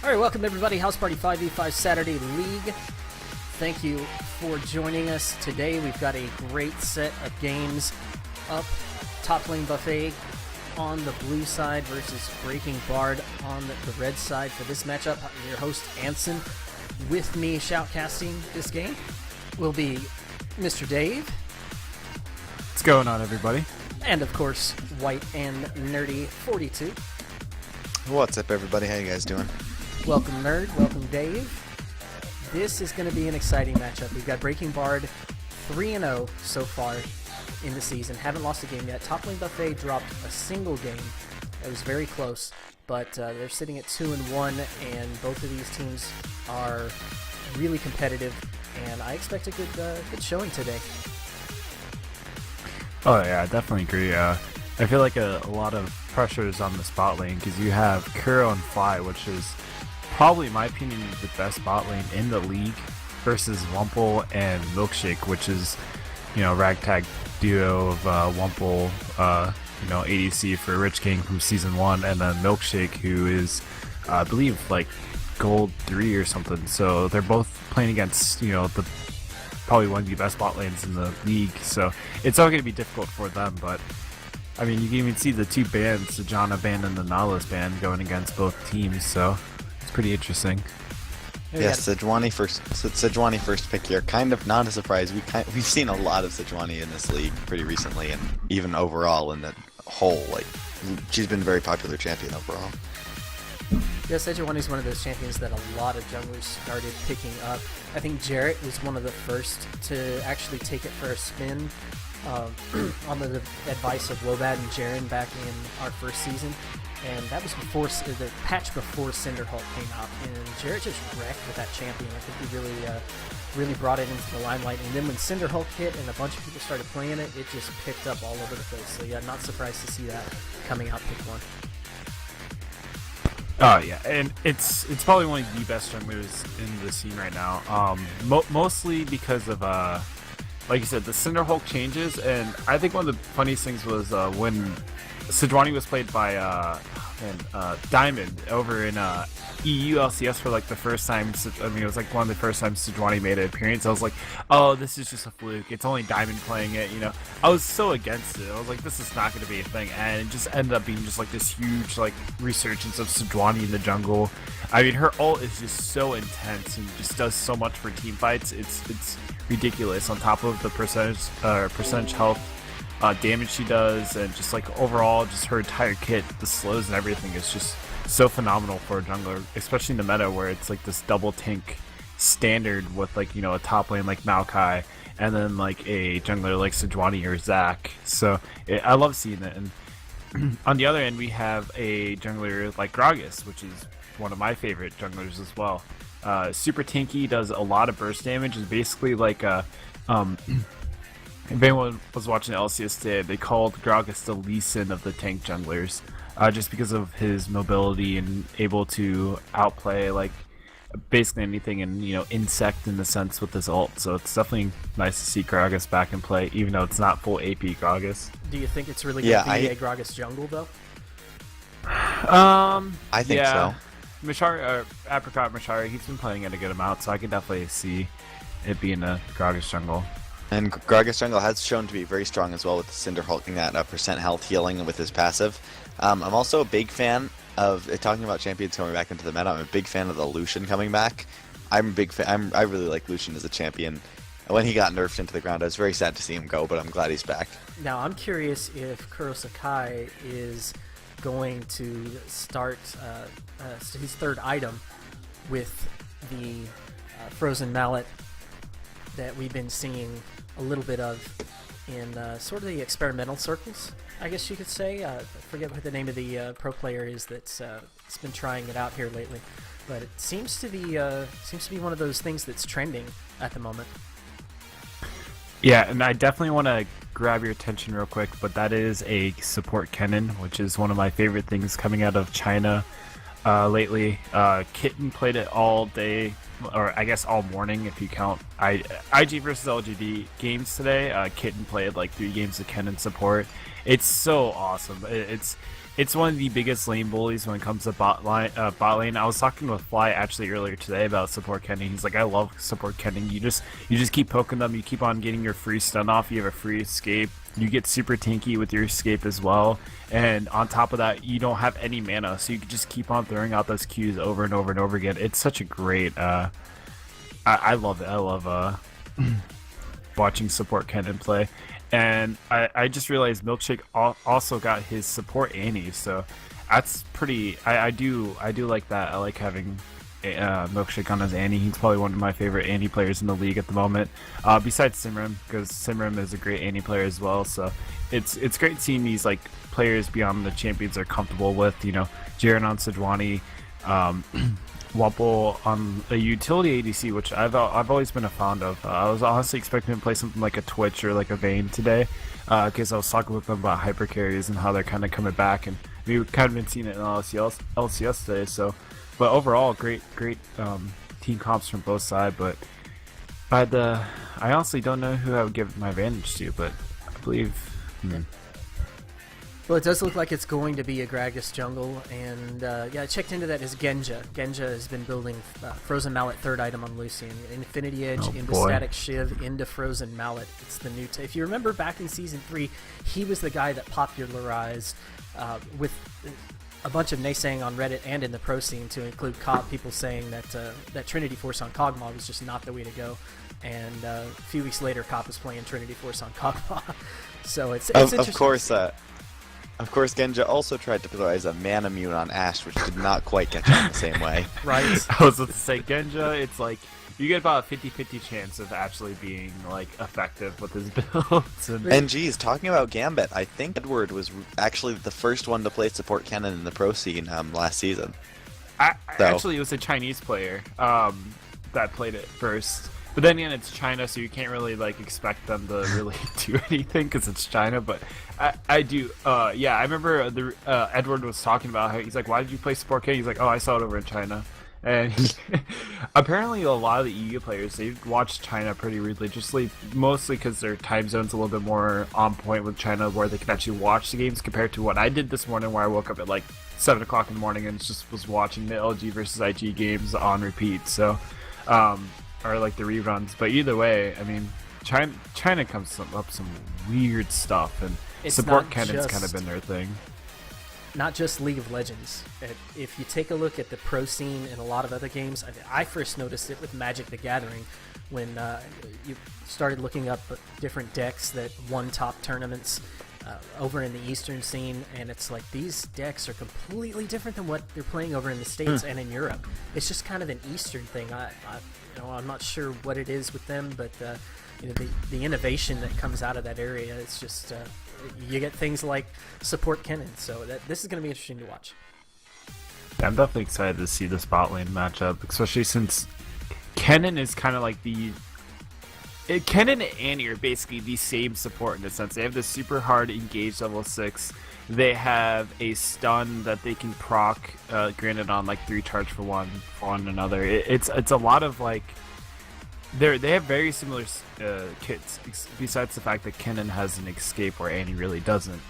All right, welcome everybody. House Party 5v5 Saturday League. Thank you for joining us today. We've got a great set of games up. Top Lane Buffet on the blue side versus Breaking Bard on the red side for this matchup. I'm your host, Anson. With me shoutcasting this game will be Mr. Dave. What's going on, everybody? And of course, White and Nerdy 42. What's up, everybody? How you guys doing? Welcome, Nerd. Welcome, Dave. This is going to be an exciting matchup. We've got Breaking Bard 3-0 so far in the season. Haven't lost a game yet. Top Lane Buffet dropped a single game. It was very close, but they're sitting at 2-1, and both of these teams are really competitive, and I expect a good showing today. Oh, yeah, I definitely agree. I feel like a lot of pressure is on the spot lane because you have Kuro and Fly, which is probably, in my opinion, the best bot lane in the league, versus Wumple and Milkshake, which is, ragtag duo of Wumple, ADC for Rich King from Season 1, and then Milkshake, who is, I believe, like Gold 3 or something. So they're both playing against, probably one of the best bot lanes in the league. So it's all going to be difficult for them, but I mean, you can even see the two bands, the Janna band and the Nautilus band, going against both teams, so it's pretty interesting. Yeah, Sejuani first pick here. Kind of not a surprise. We've seen a lot of Sejuani in this league pretty recently, and even overall in the whole, she's been a very popular champion overall. Yeah, Sejuani is one of those champions that a lot of junglers started picking up. I think Jarrett was one of the first to actually take it for a spin on the advice of Wobad and Jaren back in our first season, and that was before the patch before Cinderhulk came out, and Jarrett just wrecked with that champion. I think he really brought it into the limelight, and then when Cinderhulk hit and a bunch of people started playing it, it just picked up all over the place. So yeah, not surprised to see that coming out pick one. Oh yeah, and it's probably one of the best junglers in the scene right now. Mostly because of like you said, the Cinderhulk changes, and I think one of the funniest things was when Sejuani was played by Diamond over in EU LCS for like the first time. I mean, it was like one of the first times Sejuani made an appearance. I was like, oh, this is just a fluke. It's only Diamond playing it, I was so against it. I was like, this is not going to be a thing, and it just ended up being just like this huge like resurgence of Sejuani in the jungle. I mean, her ult is just so intense and just does so much for team fights. It's ridiculous. On top of the percentage health damage she does, and just like overall, just her entire kit, the slows and everything is just so phenomenal for a jungler, especially in the meta where it's like this double tank standard with like a top lane like Maokai and then like a jungler like Sejuani or Zac. So I love seeing it. And on the other end, we have a jungler like Gragas, which is one of my favorite junglers as well. Super tanky, does a lot of burst damage, is basically like if anyone was watching the LCS today, they called Gragas the Lee Sin of the tank junglers, just because of his mobility and able to outplay like basically anything, and insect in the sense with his ult. So it's definitely nice to see Gragas back in play, even though it's not full AP Gragas. Do you think it's really going to be a Gragas jungle though? I think so. Apricot Machari, he's been playing it a good amount, so I can definitely see it being a Gragas jungle. And Gragas jungle has shown to be very strong as well, with Cinder hulking that percent health healing with his passive. I'm also a big fan of talking about champions coming back into the meta. I'm a big fan of the Lucian coming back. I'm a big fan. I really like Lucian as a champion. when he got nerfed into the ground. I was very sad to see him go, but I'm glad he's back. Now, I'm curious if Kuro Sakai is going to start his third item with the Frozen Mallet that we've been seeing a little bit of in sort of the experimental circles, I guess you could say. I forget what the name of the pro player is that's been trying it out here lately, but it seems to be one of those things that's trending at the moment. Yeah, and I definitely want to grab your attention real quick, but that is a support Kennen, which is one of my favorite things coming out of China lately. Kitten played it all day, or I guess all morning if you count IG versus LGD games today. Kitten played like 3 games of Kennen support. It's so awesome. It's one of the biggest lane bullies when it comes to bot lane. I was talking with Fly actually earlier today about support Kennen. He's like, I love support Kennen. You just keep poking them. You keep on getting your free stun off. You have a free escape. You get super tanky with your escape as well. And on top of that, you don't have any mana, so you can just keep on throwing out those Qs over and over and over again. It's such a great. I love it. I love watching support Kennen play. And I just realized Milkshake also got his support Annie, so that's pretty. I do like that. I like having Milkshake on his Annie. He's probably one of my favorite Annie players in the league at the moment, besides Simrim, because Simrim is a great Annie player as well. So it's great seeing these like players beyond the champions they're comfortable with. You know, Jaren on Sejuani, Wumple on a utility ADC, which I've always been a fond of. I was honestly expecting to play something like a Twitch or like a Vayne today, because I was talking with them about hyper carries and how they're kind of coming back, and we've kind of been seeing it in LCS today. So, but overall, great team comps from both sides. But I honestly don't know who I would give my advantage to, but I believe. Well, it does look like it's going to be a Gragas jungle, and yeah, I checked into that as Genja. Genja has been building Frozen Mallet third item on Lucian. Infinity Edge into Static Shiv into Frozen Mallet. It's the new... if you remember back in Season 3, he was the guy that popularized with a bunch of naysaying on Reddit and in the pro scene, to include people saying that that Trinity Force on Kog'Maw was just not the way to go. And a few weeks later, Cop is playing Trinity Force on Kog'Maw. So it's interesting. Of course, Genja also tried to popularize a mana mute on Ashe, which did not quite catch on the same way. Right. I was about to say, Genja, it's like, you get about a 50-50 chance of actually being, like, effective with his builds. And geez, talking about Gambit, I think Edward was actually the first one to play support Kennen in the pro scene last season. Actually, it was a Chinese player that played it first. But then again, it's China, so you can't really like expect them to really do anything because it's China. But I do, yeah. I remember Edward was talking about how he's like, "Why did you play support K?" He's like, "Oh, I saw it over in China." And apparently, a lot of the EU players, they watch China pretty religiously, mostly because their time zone's a little bit more on point with China, where they can actually watch the games compared to what I did this morning, where I woke up at like 7 o'clock in the morning and just was watching the LG versus IG games on repeat. So. Or like the reruns, but either way, I mean, China comes up some weird stuff, and it's support Kennen's kind of been their thing. Not just League of Legends. If you take a look at the pro scene and a lot of other games, I first noticed it with Magic the Gathering when you started looking up different decks that won top tournaments over in the Eastern scene, and it's like these decks are completely different than what they're playing over in the States and in Europe. It's just kind of an Eastern thing. I'm not sure what it is with them, but the innovation that comes out of that area, it's just you get things like support Kennen. So this is going to be interesting to watch. Yeah, I'm definitely excited to see this bot lane matchup, especially since Kennen is kind of like Kennen and Annie are basically the same support in a sense. They have this super hard engage level 6. They have a stun that they can proc, granted on like 3 charge for one another. It's a lot of like they have very similar kits, besides the fact that Kennen has an escape where Annie really doesn't.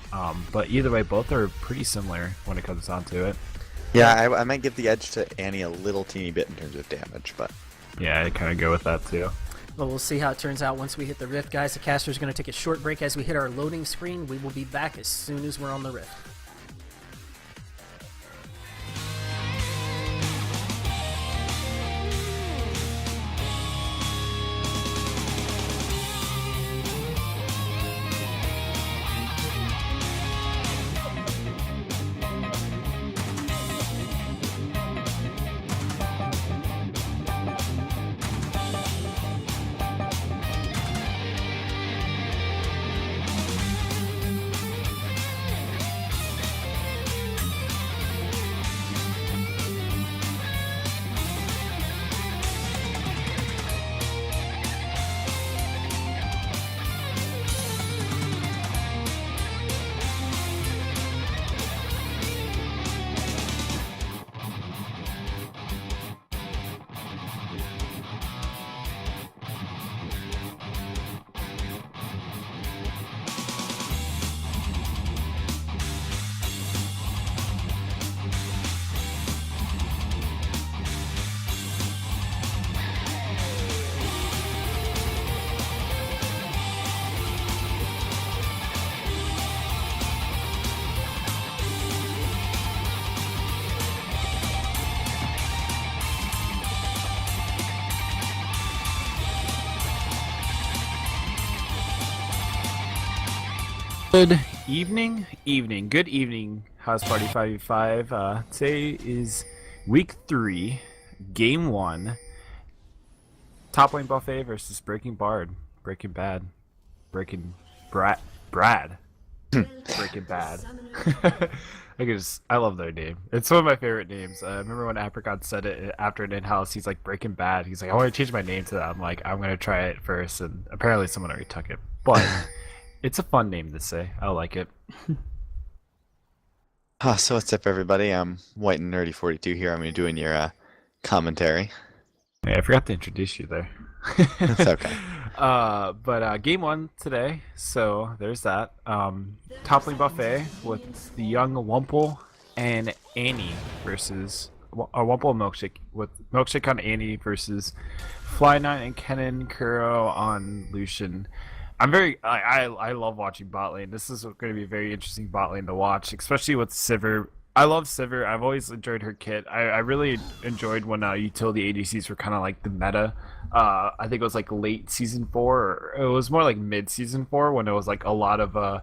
But either way, both are pretty similar when it comes down to it. Yeah, I might give the edge to Annie a little teeny bit in terms of damage, but yeah, I kind of go with that too. Well, we'll see how it turns out once we hit the Rift, guys. The caster's going to take a short break as we hit our loading screen. We will be back as soon as we're on the Rift. Good good evening, House Party 5v5. Today is week 3, game 1. Top lane buffet versus Breaking Bard. Breaking Bad. Breaking Brad. Breaking Bad. I love their name. It's one of my favorite names. I remember when Apricot said it after an in-house, he's like, Breaking Bad. He's like, I want to change my name to that. I'm like, I'm going to try it first. And apparently someone already took it. But it's a fun name to say. I like it. So what's up, everybody? I'm White and Nerdy 42 here. I'm going to be doing your commentary. Yeah, I forgot to introduce you there. That's okay. But game 1 today, so there's that. Top lane buffet with the young Wumple and Annie versus Wumple and Milkshake, with Milkshake on Annie versus Fly Knight and Kennen Kuro on Lucian. I love watching bot lane. This is going to be a very interesting bot lane to watch, especially with Sivir. I love Sivir. I've always enjoyed her kit. I really enjoyed when utility ADCs were kind of like the meta. I think it was like late season 4, or it was more like mid season 4 when it was like a lot of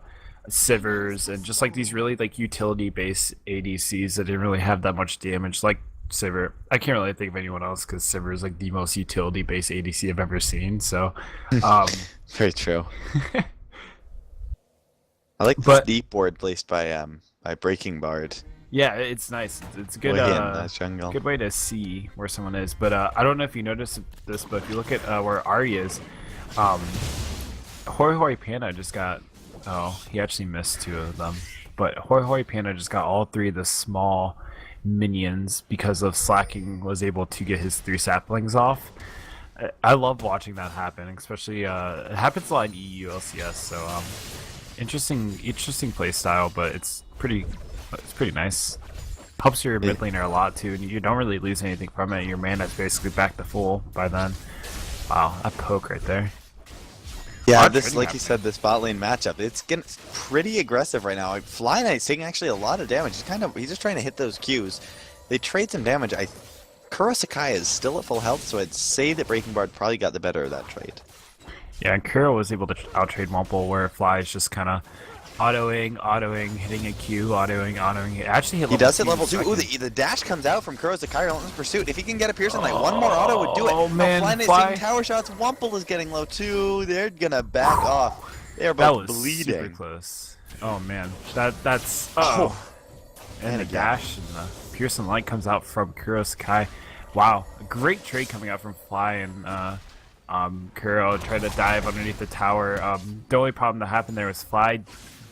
Sivirs and just like these really like utility based ADCs that didn't really have that much damage, like Sivir. I can't really think of anyone else because Sivir is like the most utility based ADC I've ever seen. So, Very true. I like the deep ward placed by Breaking Bard. Yeah, it's nice. It's a good, jungle. good way to see where someone is. But I don't know if you noticed this, but if you look at where Ari is, Hoi Hoi Panda just got. Oh, he actually missed 2 of them. But Hoi Hoi Panda just got all 3 of the small minions because of Slacking was able to get his 3 saplings off. I love watching that happen, especially it happens a lot in EU LCS. So interesting play style, but it's pretty nice. Helps your mid laner a lot too, and you don't really lose anything from it. Your mana's basically back to full by then. Wow, that poke right there. Yeah, this, like you said, this bot lane matchup, it's getting pretty aggressive right now. Like, Fly Knight's taking actually a lot of damage. He's just trying to hit those Qs. They trade some damage. Kuro Sakai is still at full health, so I'd say that Breaking Bard probably got the better of that trade. Yeah, and Kuro was able to out-trade Wumple, where Fly is just kind of autoing, hitting a Q, autoing. Actually, he does hit level 2. Ooh, the dash comes out from Kuro Sakai, Relentless Pursuit. If he can get a Pearson, like one more auto would do it. Oh man, Fly Knight's taking tower shots. Wumple is getting low too. They're gonna back off. They're both bleeding. Super close. Oh man, that's and the dash and the Pearson light comes out from Kuro Sakai. Wow, a great trade coming out from Fly and Kuro tried to dive underneath the tower. The only problem that happened there was Fly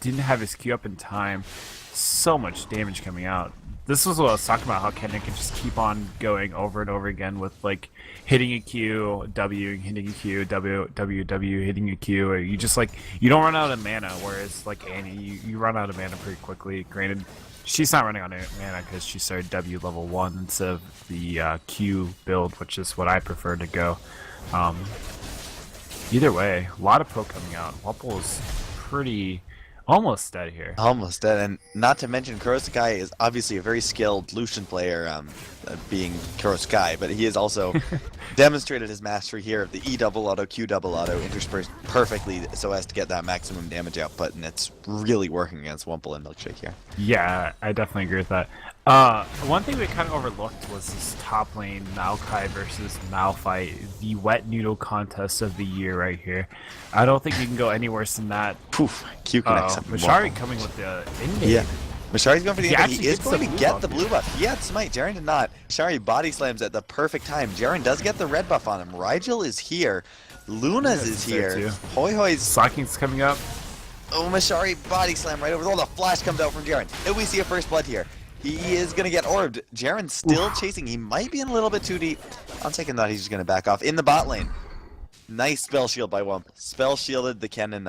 didn't have his Q up in time. So much damage coming out. This was what I was talking about, how Kennen can just keep on going over and over again with like hitting a Q, W, hitting a Q, W, hitting a Q. Or you just like, you don't run out of mana, whereas like Annie, you run out of mana pretty quickly. Granted, she's not running out of mana because she started W level 1 instead of the Q build, which is what I prefer to go. Either way, a lot of poke coming out. Wumple is pretty almost dead here. Almost dead, and not to mention Kuro Sakai is obviously a very skilled Lucian player, being Kuro Sakai, but he has also demonstrated his mastery here of the E double auto, Q double auto, interspersed perfectly so as to get that maximum damage output, and it's really working against Wumple and Milkshake here. Yeah, I definitely agree with that. One thing we kind of overlooked was this top lane Maokai versus Mao fight, the wet noodle contest of the year right here. I don't think you can go any worse than that. Poof, Q connects. Mashari coming with the in-game. Yeah. Mashari's going for the He end, but he actually is gets going the to blue get buff the blue buff. He had Smite, Jaren did not. Mashari body slams at the perfect time. Jaren does get the red buff on him. Rigel is here. Luna's is here. Hoi Hoi's... Socking's coming up. Oh, Mashari body slam right over. Oh, the flash comes out from Jaren. And we see a first blood here. He is going to get orbed. Jaren's still chasing. He might be in a little bit too deep. On second thought, he's just going to back off. In the bot lane. Nice spell shield by Wump. Spell shielded the Kennen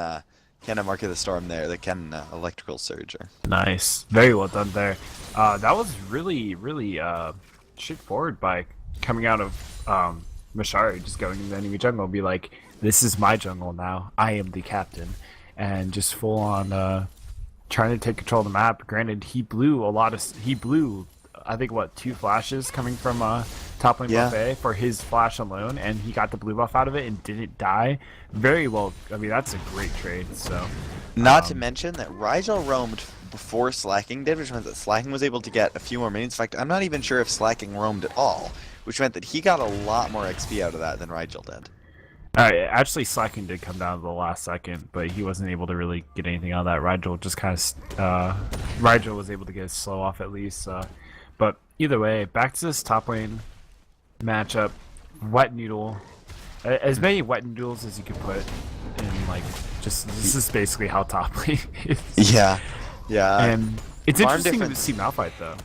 Mark of the Storm there. The Kennen Electrical Surger. Nice. Very well done there. That was really straightforward by coming out of Mashari, just going into enemy jungle and be like, this is my jungle now. I am the captain. And just full on trying to take control of the map. Granted, he blew I think what, 2 flashes coming from top lane buffet for his flash alone, and he got the blue buff out of it and didn't die. Very well. I mean, that's a great trade. So Not to mention that Rigel roamed before Slacking did, which meant that Slacking was able to get a few more minions. In fact, I'm not even sure if Slacking roamed at all, which meant that he got a lot more XP out of that than Rigel did. Actually, Slacking did come down to the last second, but he wasn't able to really get anything out of that. Rigel just kind of, Rigel was able to get a slow off at least. But either way, back to this top lane matchup. Wet Noodle, as many Wet Noodles as you could put in, like, just this is basically how top lane is. Yeah, yeah. And it's interesting to see Malphite though.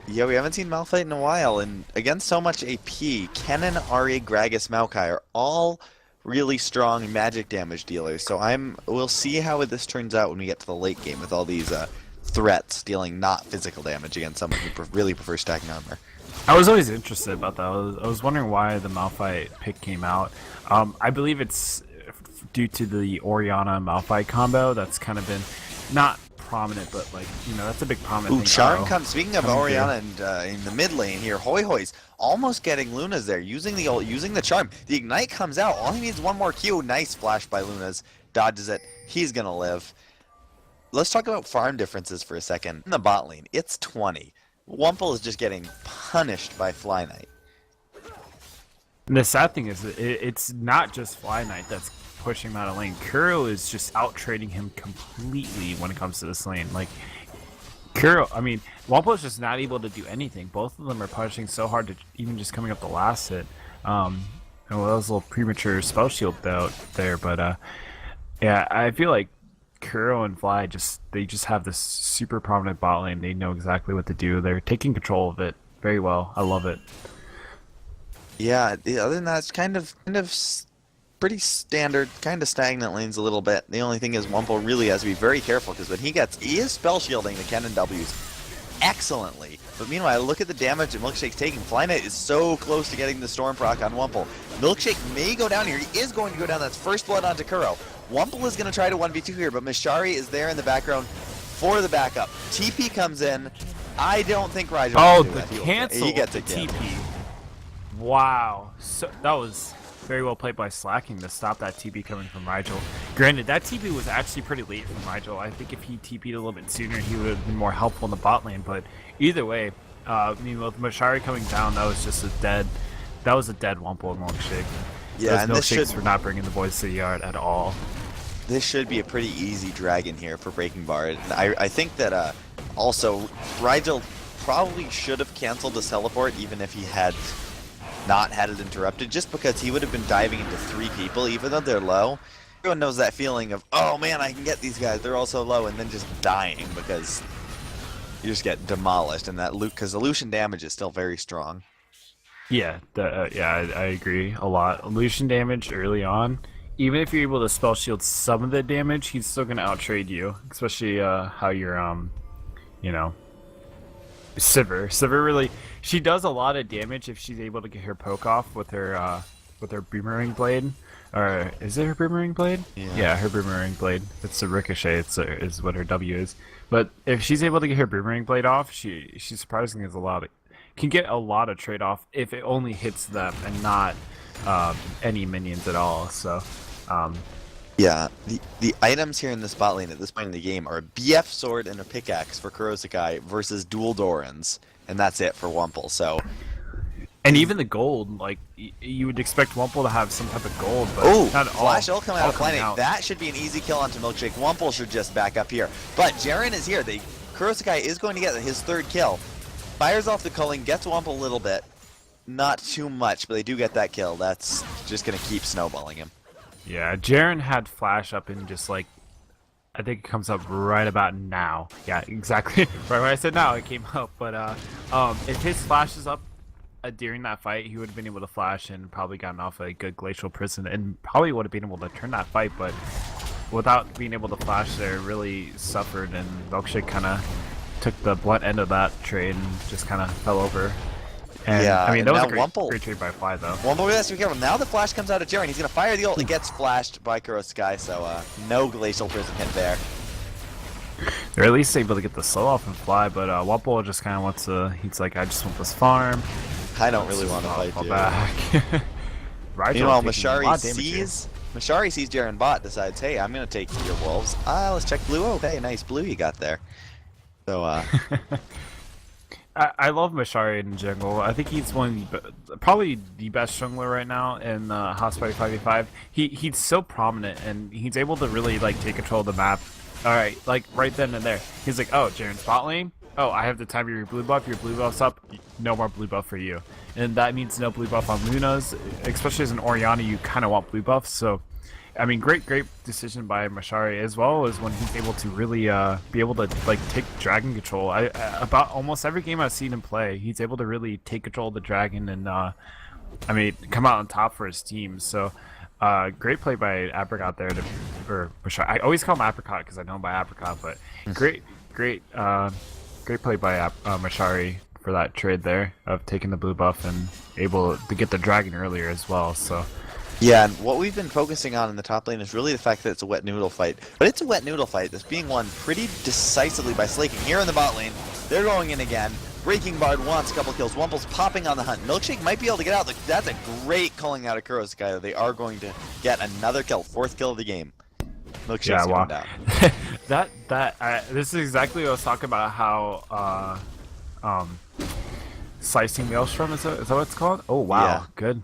Yeah, we haven't seen Malphite in a while, and against so much AP, Kennen, Ahri, Gragas, Maokai are all really strong magic damage dealers. So we'll see how this turns out when we get to the late game with all these threats dealing not physical damage against someone who really prefers stacking armor. I was always interested about that. I was wondering why the Malphite pick came out. I believe it's due to the Orianna Malphite combo that's kind of been not prominent, but like, you know, that's a big prominent thing. Charm comes. Speaking of Orianna and in the mid lane here, Hoi Hoi's almost getting Luna's there, using the charm. The ignite comes out. All he needs is one more Q. Nice flash by Luna's. Dodges it. He's gonna live. Let's talk about farm differences for a second. In the bot lane, it's 20. Wumple is just getting punished by Fly Knight. And the sad thing is, it's not just Fly Knight that's pushing him out of lane. Kuro is just out trading him completely when it comes to this lane. Like, Kuro, I mean, Wumple is just not able to do anything. Both of them are pushing so hard to even just coming up the last hit. And well, that was a little premature spell shield out there, but yeah, I feel like Kuro and Fly they just have this super prominent bot lane. They know exactly what to do. They're taking control of it very well. I love it. Yeah, other than that, it's kind of pretty standard, kind of stagnant lanes a little bit. The only thing is Wumple really has to be very careful, because when he is spell shielding the Kennen W's excellently. But meanwhile, look at the damage that Milkshake's taking. Fly Knight is so close to getting the Storm proc on Wumple. Milkshake may go down here. He is going to go down. That's first blood onto Kuro. Wumple is going to try to 1v2 here, but Mishari is there in the background for the backup. TP comes in. I don't think Rigel will do the that. cancel He gets the it, yeah. TP. Wow, so that was very well played by Slacking to stop that TP coming from Rigel. Granted, that TP was actually pretty late from Rigel. I think if he TP'd a little bit sooner, he would have been more helpful in the bot lane. But either way, I mean, with Mashari coming down, that was just a dead Wumple and Milkshake. Yeah, Those milkshakes were not bringing the boys to the yard at all. This should be a pretty easy dragon here for Breaking Bar. And I think that also Rigel probably should have canceled his teleport even if he had not had it interrupted, just because he would have been diving into 3 people even though they're low. Everyone knows that feeling of, oh man, I can get these guys, they're all so low, and then just dying because you just get demolished, and that because the Lucian damage is still very strong. Yeah, I agree a lot. Lucian damage early on, even if you're able to spell shield some of the damage, he's still gonna outtrade you, especially how you're you know, Sivir really, she does a lot of damage if she's able to get her poke off with her boomerang blade. Or is it her boomerang blade? Yeah, her boomerang blade. It's a ricochet. Is what her W is. But if she's able to get her boomerang blade off, she surprisingly can get a lot of trade off if it only hits them and not any minions at all. So. Yeah, the items here in this bot lane at this point in the game are a BF sword and a pickaxe for Kurosakai versus dual Dorans, and that's it for Wumple. So, and even the gold, like you would expect Wumple to have some type of gold, but not flash ult coming out of Fly Knight. Out. That should be an easy kill onto Milkshake. Wumple should just back up here, but Jaren is here. Kurosakai is going to get his 3rd kill. Fires off the culling, gets Wumple a little bit, not too much, but they do get that kill. That's just going to keep snowballing him. Yeah, Jaren had flash up in just like, I think it comes up right about now. Yeah, exactly. Right when I said now, it came up. But if his flash is up during that fight, he would have been able to flash and probably gotten off a good glacial prison and probably would have been able to turn that fight. But without being able to flash there, really suffered, and Milkshake kind of took the blunt end of that trade and just kind of fell over. And, yeah, I mean, that was a great trade by Fly, though. Wumple has to be careful. Now the flash comes out of Jaren. He's going to fire the ult. It gets flashed by Kurosakai, so no glacial prison hit there. They're at least able to get the slow off and Fly, but Wumple just kind of wants to, he's like, I just want this farm. I don't really want to fight you. Back. Meanwhile, Mashari sees Mashari sees Jaren bot, decides, hey, I'm going to take your wolves. Let's check blue. Oh, hey, nice blue you got there. So, I love Mashari in jungle. I think he's probably the best jungler right now in House Party 5v5. He's so prominent, and he's able to really like take control of the map. All right, like right then and there. He's like, oh, Jaren's bot lane. Oh, I have the time of your blue buff. Your blue buff's up. No more blue buff for you. And that means no blue buff on Luna's. Especially as an Orianna, you kind of want blue buffs. So, I mean, great decision by Mashari, as well as when he's able to really be able to like take dragon control. About almost every game I've seen him play, he's able to really take control of the dragon and I mean, come out on top for his team. So, great play by Apricot there or Mashari. I always call him Apricot because I know him by Apricot, but great play by Mashari for that trade there of taking the blue buff and able to get the dragon earlier as well. So. Yeah, and what we've been focusing on in the top lane is really the fact that it's a wet noodle fight. But it's a wet noodle fight that's being won pretty decisively by Slaking. Here in the bot lane, they're going in again. Breaking Bard wants a couple kills. Wumple's popping on the hunt. Milkshake might be able to get out. That's a great calling out of Kuro's guy. They are going to get another kill. 4th kill of the game. Milkshake's going down. This is exactly what I was talking about, how Slicing Maelstrom, is that what it's called? Oh wow, yeah. Good.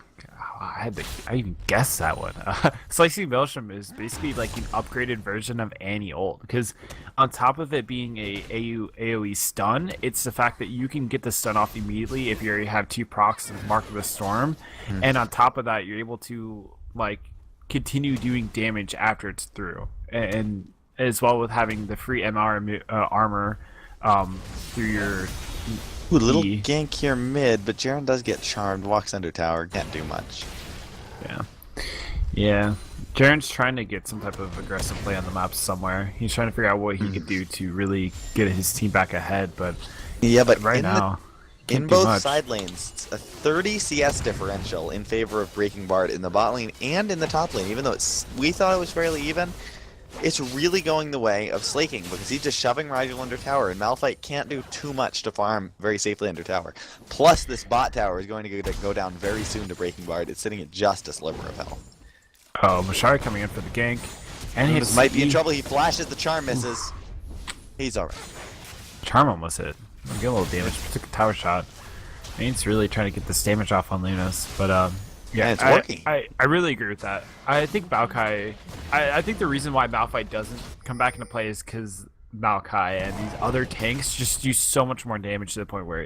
I even guessed that one. Slicing Maelstrom is basically like an upgraded version of Annie ult, because on top of it being a AoE stun, it's the fact that you can get the stun off immediately if you already have 2 procs of Mark of the Storm, and on top of that, you're able to like continue doing damage after it's through, and as well with having the free MR armor through your Ooh, little gank here mid, but Jaren does get charmed, walks under tower, can't do much. Yeah. Jaren's trying to get some type of aggressive play on the map somewhere. He's trying to figure out what he could do to really get his team back ahead, but right now, in both side lanes, a 30 CS differential in favor of Breaking Bard in the bot lane and in the top lane, even though we thought it was fairly even. It's really going the way of Slaking, because he's just shoving Rigel under tower, and Malphite can't do too much to farm very safely under tower. Plus, this bot tower is going to go down very soon to Breaking Bard. It's sitting at just a sliver of health. Oh, Mashari coming in for the gank. And he might be in trouble. He flashes, the charm misses. He's alright. Charm almost hit. Get a little damage. Took a tower shot. Main's really trying to get this damage off on Lunas, but yeah, it's working. I really agree with that. I think Maokai. I think the reason why Malphite doesn't come back into play is because Maokai and these other tanks just do so much more damage to the point where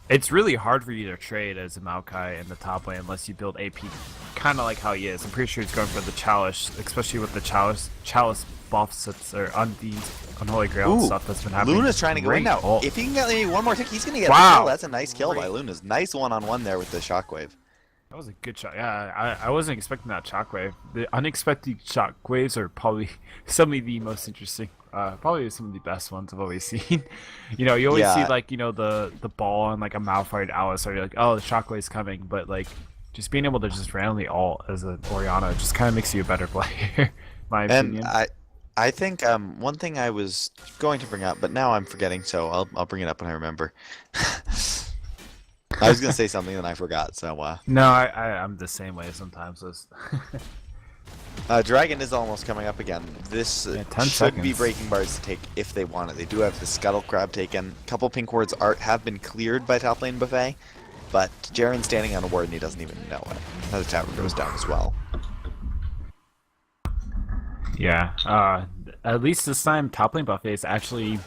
it's really hard for you to trade as a Maokai in the top lane unless you build AP kind of like how he is. I'm pretty sure he's going for the Chalice, especially with the Chalice buffs that's Unholy Grail and stuff that's been happening. Luna's trying to go in now. If he can get maybe one more tick, he's going to get a kill. That's a nice kill by Luna's. Nice one-on-one there with the Shockwave. That was a good shot. Yeah, I wasn't expecting that Shockwave. The unexpected Shockwaves are probably some of the most interesting, probably some of the best ones I've always seen. You always see like, the ball and like a Malphite Alice, or you're like, oh, the Shockwave's coming, but like just being able to just randomly ult as an Orianna just kind of makes you a better player, my opinion. I think one thing I was going to bring up, but now I'm forgetting, so I'll bring it up when I remember. I was going to say something and I forgot, so... No, I'm the same way sometimes. Dragon is almost coming up again. This should be Breaking Bard's to take if they want it. They do have the Scuttle Crab taken. A couple pink wards have been cleared by top lane Buffet, but Jaren's standing on a ward and he doesn't even know it. Another tower goes down as well. Yeah, at least this time top lane Buffet is actually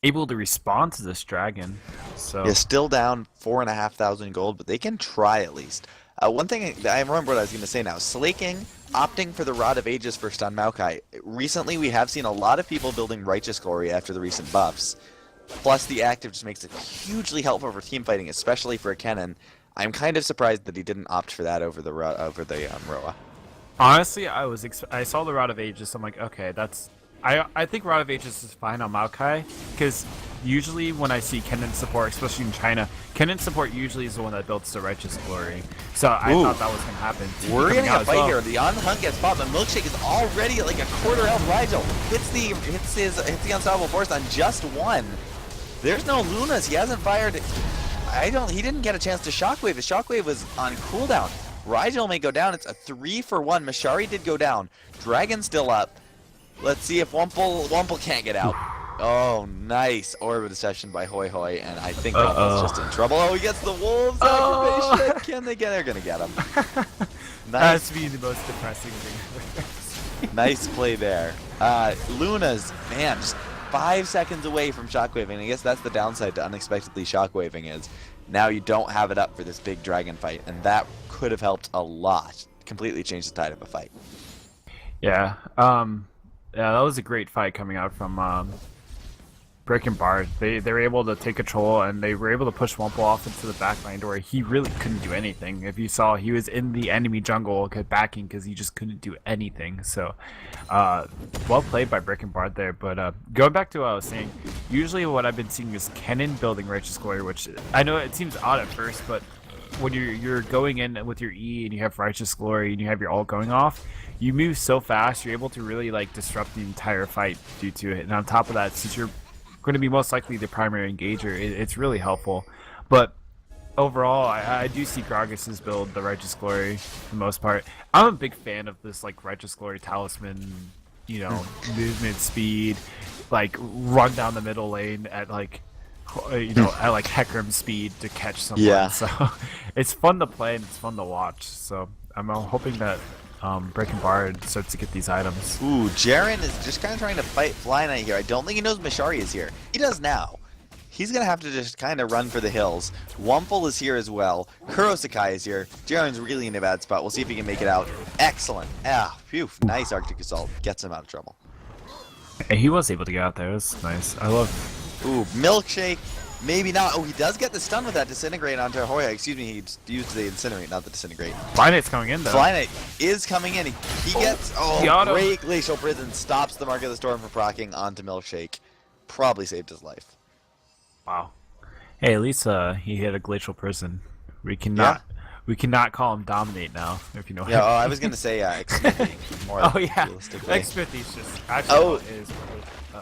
able to respond to this dragon. So yeah, still down 4,500 gold, but they can try at least. One thing I remember what I was going to say now. Slaking opting for the Rod of Ages for Stun Maokai. Recently, we have seen a lot of people building Righteous Glory after the recent buffs. Plus, the active just makes it hugely helpful for team fighting, especially for a Kennen. I'm kind of surprised that he didn't opt for that over the Roa. Honestly, I saw the Rod of Ages. I'm like, okay, that's. I think Rod of Ages is fine on Maokai, because usually when I see Kennen support, especially in China, Kennen support usually is the one that builds the Righteous Glory. So I thought that was going to happen. We're getting a fight here. The on hunt gets popped, but Milkshake is already at like a quarter health. Rigel hits the Unstoppable Force on just one. There's no Lunas. He hasn't fired. He didn't get a chance to Shockwave. His Shockwave was on cooldown. Rigel may go down. It's a 3-for-1. Mashari did go down. Dragon still up. Let's see if Wumple can't get out. Oh, nice orb of deception by Hoi Hoi, and I think Wumple's just in trouble. Oh, he gets the wolves activation. Can they get? They're gonna get him. Nice. That's be the most depressing thing ever. Nice play there. Luna's, man, just 5 seconds away from shockwaving. I guess that's the downside to unexpectedly shockwaving is now you don't have it up for this big dragon fight, and that could have helped a lot. Completely changed the tide of a fight. Yeah. Yeah, that was a great fight coming out from Breaking Bard. They were able to take control, and they were able to push Wumple off into the back line where he really couldn't do anything. If you saw, he was in the enemy jungle backing because he just couldn't do anything. So, well played by Breaking Bard there. But going back to what I was saying, usually what I've been seeing is Kennen building Righteous Glory, which I know it seems odd at first, but when you're going in with your E and you have Righteous Glory and you have your ult going off, you move so fast, you're able to really like disrupt the entire fight due to it. And on top of that, since you're going to be most likely the primary engager, it's really helpful. But overall, I do see Gragas's build, the Righteous Glory, for the most part. I'm a big fan of this like Righteous Glory talisman, you know, movement speed, like run down the middle lane at like, you know, at like Hecarim speed to catch someone. Yeah. So it's fun to play and it's fun to watch. So I'm hoping that Breaking Bard starts to get these items. Ooh, Jaren is just kind of trying to fight Fly Knight here. I don't think he knows Mashari is here. He does now. He's going to have to just kind of run for the hills. Wumple is here as well. Kurosakai is here. Jaren's really in a bad spot. We'll see if he can make it out. Excellent. Ah, phew. Nice Arctic Assault. Gets him out of trouble. And he was able to get out there. It was nice. I love... Ooh, Milkshake. Maybe not. Oh, he does get the stun with that Disintegrate onto Hoya. Excuse me, he used the Incinerate, not the Disintegrate. Fly Knight's coming in, though. Fly Knight is coming in. He gets... the Oh, auto. great Glacial Prison. Stops the Mark of the Storm from proccing onto Milkshake. Probably saved his life. Wow. Hey, at least he hit a Glacial Prison. We cannot call him Dominate now, if you know what Yeah, I mean. I was going to say X-Smithy. More Oh, yeah. realistically. X-Smithy's just... Actually, is...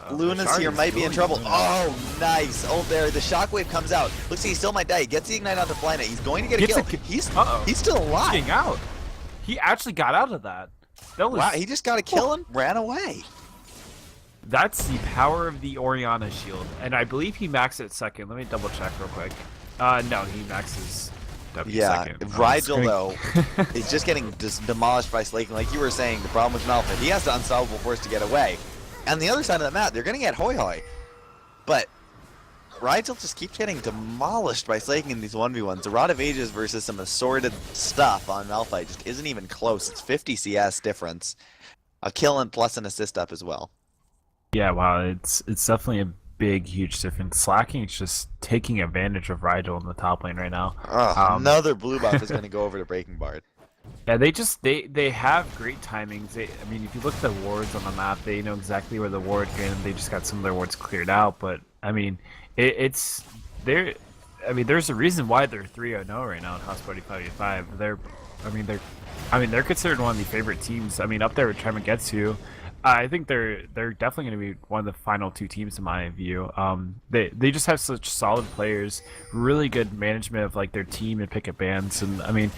Luna's here, might be in trouble. Oh, nice. Oh, there. The Shockwave comes out. Looks like he still might die. He gets the Ignite onto Fly Knight. He's going to get a kill. He's still alive. Getting out. He actually got out of that. That was... Wow, he just got a kill and ran away. That's the power of the Orianna shield. And I believe he maxed it second. Let me double check real quick. No, he maxes W second. Rigel, though, is just getting demolished by Slaking. Like you were saying, the problem with Malphite, he has the Unstoppable Force to get away. And the other side of the map, they're going to get Hoi Hoi. But Rigel just keeps getting demolished by Slaking in these 1v1s. The Rod of Ages versus some assorted stuff on Malphite just isn't even close. It's 50 CS difference. A kill and plus an assist up as well. Yeah, wow, it's definitely a big, huge difference. Slacking is just taking advantage of Rigel in the top lane right now. Another blue buff is going to go over to Breaking Bard. Yeah, they have great timings. I mean, if you look at the wards on the map, they know exactly where the ward is. They just got some of their wards cleared out. But I mean, it's there. I mean, there's a reason why they're 3-0 right now in Hospitality 5v5. They're considered one of the favorite teams. I mean, up there with Tremagetsu. I think they're definitely going to be one of the final two teams in my view. They just have such solid players, really good management of like their team and pick-up bands, and I mean,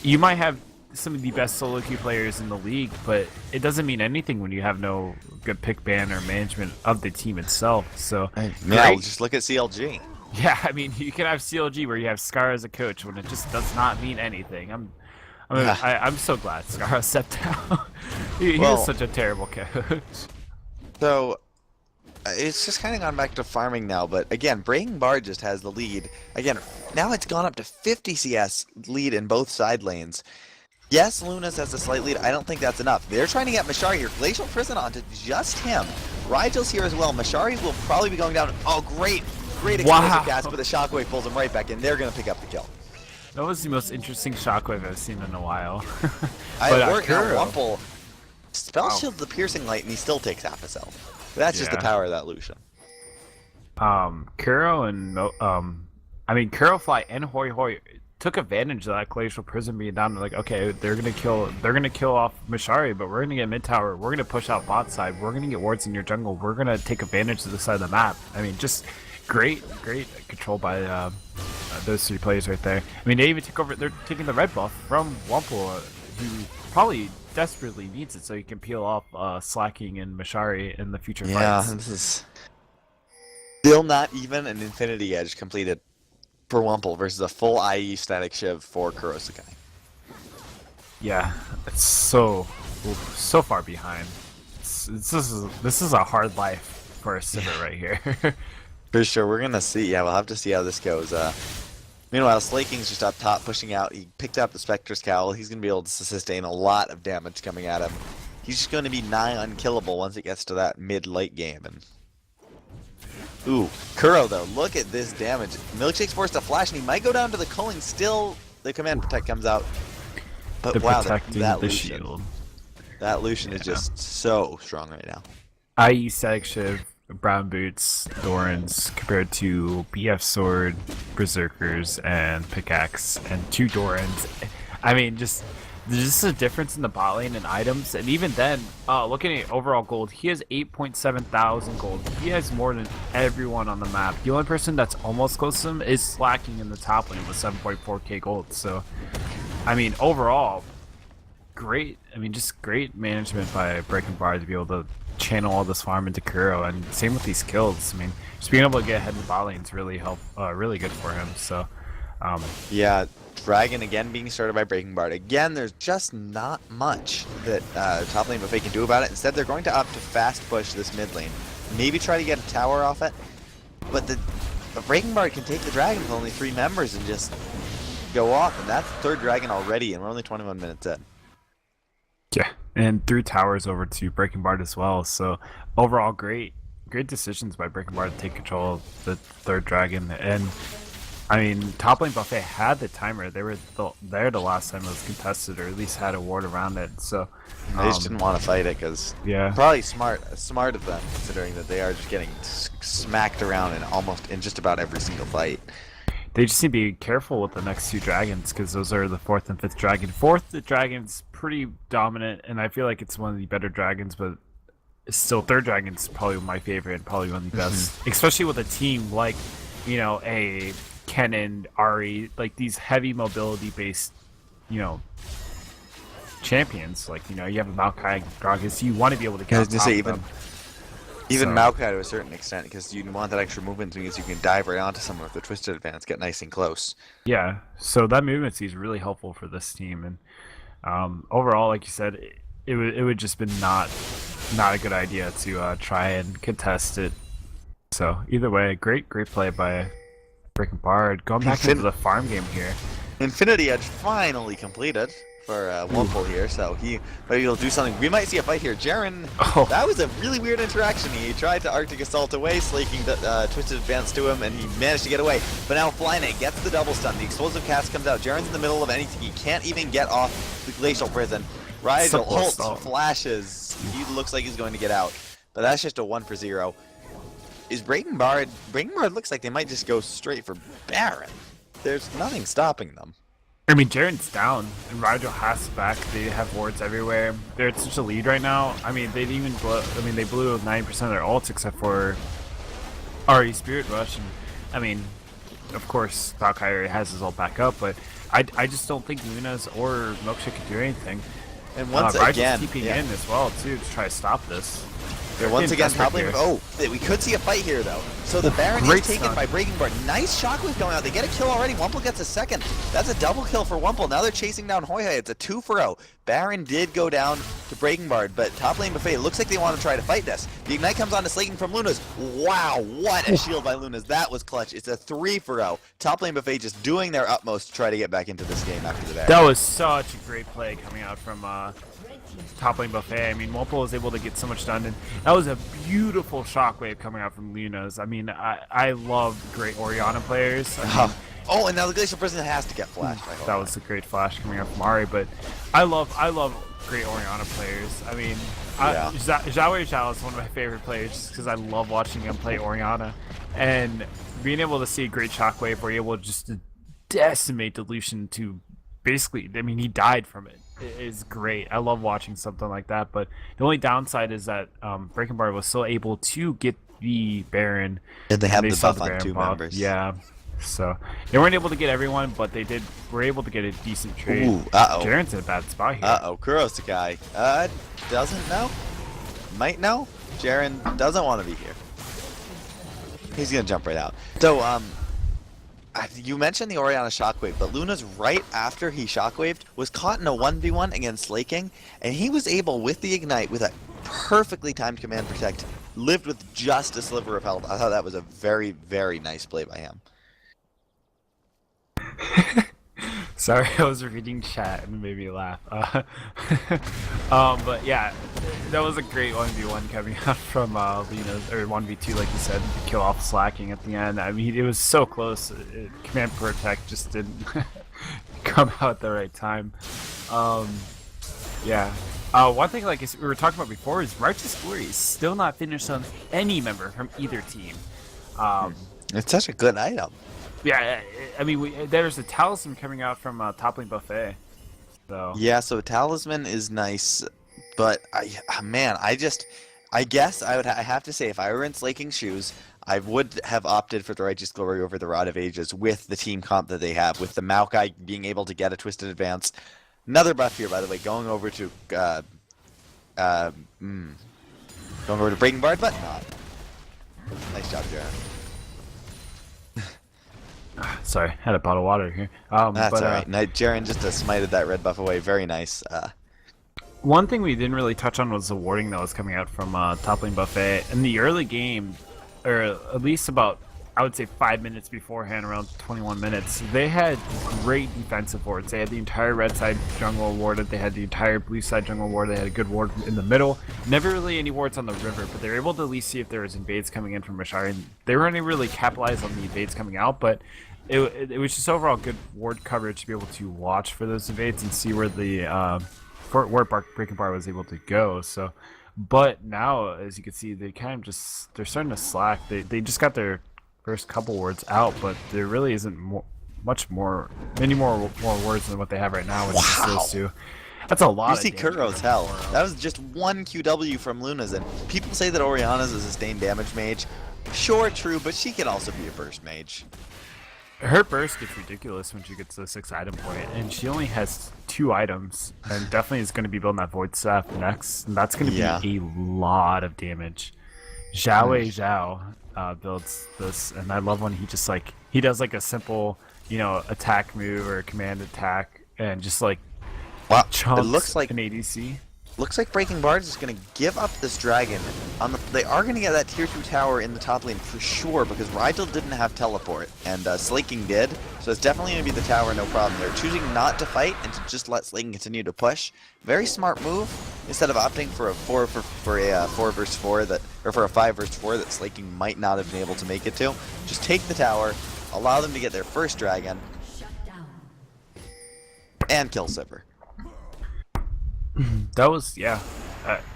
you might have some of the best solo queue players in the league, but it doesn't mean anything when you have no good pick ban or management of the team itself. So yeah, just look at CLG. Yeah, I mean, you can have CLG where you have Scar as a coach when it just does not mean anything. I'm so glad Scar stepped down. he was such a terrible coach. So it's just kind of gone back to farming now, but again, Breaking Bard just has the lead. Again, now it's gone up to 50 CS lead in both side lanes. Yes, Lunas has a slight lead. I don't think that's enough. They're trying to get Mashari here. Glacial Prison onto just him. Rigel's here as well. Mashari will probably be going down. Oh, great explosive cast, but the Shockwave pulls him right back in. They're going to pick up the kill. That was the most interesting shockwave I've seen in a while. I work now. Wumple spell shield the piercing light, and he still takes half his health. That's just the power of that Lucian. Kuro and Kurofly and Hoi Hoi took advantage of that Glacial Prison being down. Like, okay, they're gonna kill off Mashari, but we're gonna get mid tower. We're gonna push out bot side. We're gonna get wards in your jungle. We're gonna take advantage of the side of the map. I mean, just great control by those three players right there. I mean, they even took over. They're taking the red buff from Wumple, who probably desperately needs it so he can peel off Slacking and Mashari in the future fights. Yeah, this is still not even an Infinity Edge completed for Wumple versus a full IE static Shiv for Kurosakai. Yeah, it's so far behind. This is a hard life for a Sivir right here. For sure, we're gonna see. Yeah, we'll have to see how this goes. Meanwhile, Slaking's just up top pushing out. He picked up the Spectre's Cowl. He's gonna be able to sustain a lot of damage coming at him. He's just gonna be nigh unkillable once it gets to that mid-late game. And ooh, Kuro though, look at this damage. Milkshake's forced to flash, and he might go down to the culling. Still, the command protect comes out. But the wow, protecting that the Lucian. shield. That Lucian is just so strong right now. IE Static Shiv, Brown Boots, Dorans, compared to BF Sword, Berserkers, and Pickaxe, and 2 Dorans. I mean, there's just a difference in the bot lane and items, and even then, looking at overall gold, he has 8.7 thousand gold. He has more than everyone on the map. The only person that's almost close to him is Slacking in the top lane with 7.4k gold, so, I mean, overall, great. I mean, just great management by Breaking Bar to be able to channel all this farm into Kuro, and same with these kills. I mean, just being able to get ahead in the bot lanes really really good for him. So, yeah, Dragon again being started by Breaking Bard. Again, there's just not much that top lane Buffet can do about it. Instead, they're going to opt to fast push this mid lane. Maybe try to get a tower off it, but the Breaking Bard can take the Dragon with only 3 members and just go off, and that's the 3rd Dragon already, and we're only 21 minutes in. yeah, and 3 towers over to Breaking Bard as well. So overall, great decisions by Breaking Bard to take control of the 3rd Dragon. And I mean, top lane Buffet had the timer. They were there the last time it was contested, or at least had a ward around it. So They just didn't want to fight it because probably smart of them, considering that they are just getting smacked around in just about every single fight. They just need to be careful with the next 2 dragons, because those are the 4th and 5th dragon. 4th dragon's pretty dominant, and I feel like it's one of the better dragons, but still 3rd dragon's probably my favorite and probably one of the best, especially with a team like, you know, a Kennen, Ari, like these heavy mobility based, you know, champions. Like, you know, you have a Maokai, Gragas, you want to be able to get on top of them. Even Maokai to a certain extent, because you want that extra movement because you can dive right onto someone with the Twisted Advance, get nice and close. Yeah, so that movement speed is really helpful for this team, and overall, like you said, it would just been not a good idea to try and contest it. So either way, great play by Breaking Bard. Going back into the farm game here. Infinity Edge finally completed for Wumple here, so maybe he'll do something. We might see a fight here. Jaren, that was a really weird interaction. He tried to Arctic Assault away, slaking the Twisted Advance to him, and he managed to get away. But now Flynet gets the double stun. The explosive cast comes out. Jaren's in the middle of anything. He can't even get off the Glacial Prison. Rigel ults, flashes. He looks like he's going to get out, but that's just a 1-for-0. Is Breaking Bard looks like they might just go straight for Baron. There's nothing stopping them. I mean, Jaren's down, and Rigel has back. They have wards everywhere. They're at such a lead right now. I mean, they didn't even they blew 90% of their ults except for Ari Spirit Rush. And I mean, of course, Valkyrie has his ult back up, but I just don't think Luna's or Milkshake can do anything. And once Rigel's again, keeping in as well too to try to stop this. Yeah, once again, top lane. Oh, we could see a fight here though. So the Baron is taken by Breaking Bard. Nice shockwave going out. They get a kill already. Wumple gets a second. That's a double kill for Wumple. Now they're chasing down Hoi Hoi. It's a 2-for-0. Baron did go down to Breaking Bard, but top lane Buffet, it looks like they want to try to fight this. The Ignite comes on to Slaking from Luna's. Wow, what a shield by Luna's. That was clutch. It's a 3-for-0. Top lane Buffet just doing their utmost to try to get back into this game after the Baron. That was such a great play coming out from top lane Buffet. I mean, Wumple was able to get so much done, and that was a beautiful shockwave coming out from Luna's. I mean, I love great Orianna players. I mean, oh, and now the Glacial Prison has to get flashed. That was a great flash coming out from Ari, but I love great Orianna players. I mean, Zhao Zhao is one of my favorite players just because I love watching him play Orianna, and being able to see a great shockwave where you're able just to decimate the Lucian to basically, I mean, he died from it. It is great. I love watching something like that, but the only downside is that Breaking Bard was still able to get the Baron. And they have the buff on 2 members. Yeah. So they weren't able to get everyone, but they were able to get a decent trade. Ooh, uh-oh. Jaren's in a bad spot here. Uh-oh, Kurosakai. Doesn't know? Might know? Jaren doesn't want to be here. He's gonna jump right out. So, you mentioned the Orianna Shockwave, but Luna's right after he Shockwaved was caught in a 1v1 against Slaking, and he was able, with the Ignite, with a perfectly timed Command Protect, lived with just a sliver of health. I thought that was a very, very nice play by him. Sorry, I was reading chat and it made me laugh. But yeah, that was a great 1v1 coming out from Luna, or 1v2 like you said, to kill off Slacking at the end. I mean, it was so close. Command Protect just didn't come out at the right time. Yeah. One thing, like we were talking about before, is Righteous Glory is still not finished on any member from either team. It's such a good item. Yeah, I mean, there's a talisman coming out from Toppling Buffet. So Yeah, so Talisman is nice, but I guess I have to say, if I were in Slaking's shoes, I would have opted for the Righteous Glory over the Rod of Ages with the team comp that they have, with the Maokai being able to get a Twisted Advance. Another buff here, by the way, going over to Breaking Bard, but not. Nice job, Jared. sorry, had a bottle of water here. That's but, alright. Jaren just smited that red buff away. Very nice. One thing we didn't really touch on was the warding that was coming out from Toppling Buffet. In the early game, or at least about, I would say 5 minutes beforehand, around 21 minutes, they had great defensive wards. They had the entire red side jungle warded, they had the entire blue side jungle warded, they had a good ward in the middle. Never really any wards on the river, but they were able to at least see if there was invades coming in from Rashari. They weren't really capitalized on the invades coming out, but it was just overall good ward coverage to be able to watch for those invades and see where the where Breaking Bar was able to go. So, but now, as you can see, they kind of they're starting to slack. They just got their first couple words out, but there really isn't many more words than what they have right now, which is those two. That's a lot. You see Kuro's hell. That was just one QW from Luna's, and people say that Orianna's a sustained damage mage. Sure, true, but she can also be a burst mage. Her burst gets ridiculous when she gets to the 6th item point, and she only has 2 items, and definitely is going to be building that Void Staff next, and that's going to be a lot of damage. Zhao builds this, and I love when he just he does like a simple, attack move or a command attack, and just chumps it looks like an ADC. Looks like Breaking Bard is going to give up this dragon. They are going to get that tier 2 tower in the top lane for sure, because Rigel didn't have teleport, and Slaking did, so it's definitely going to be the tower, no problem. They're choosing not to fight and to just let Slaking continue to push. Very smart move, instead of opting for a 4 versus 4 for a 5 versus 4 that Slaking might not have been able to make it to. Just take the tower, allow them to get their first dragon, and kill Sivir. That was, yeah.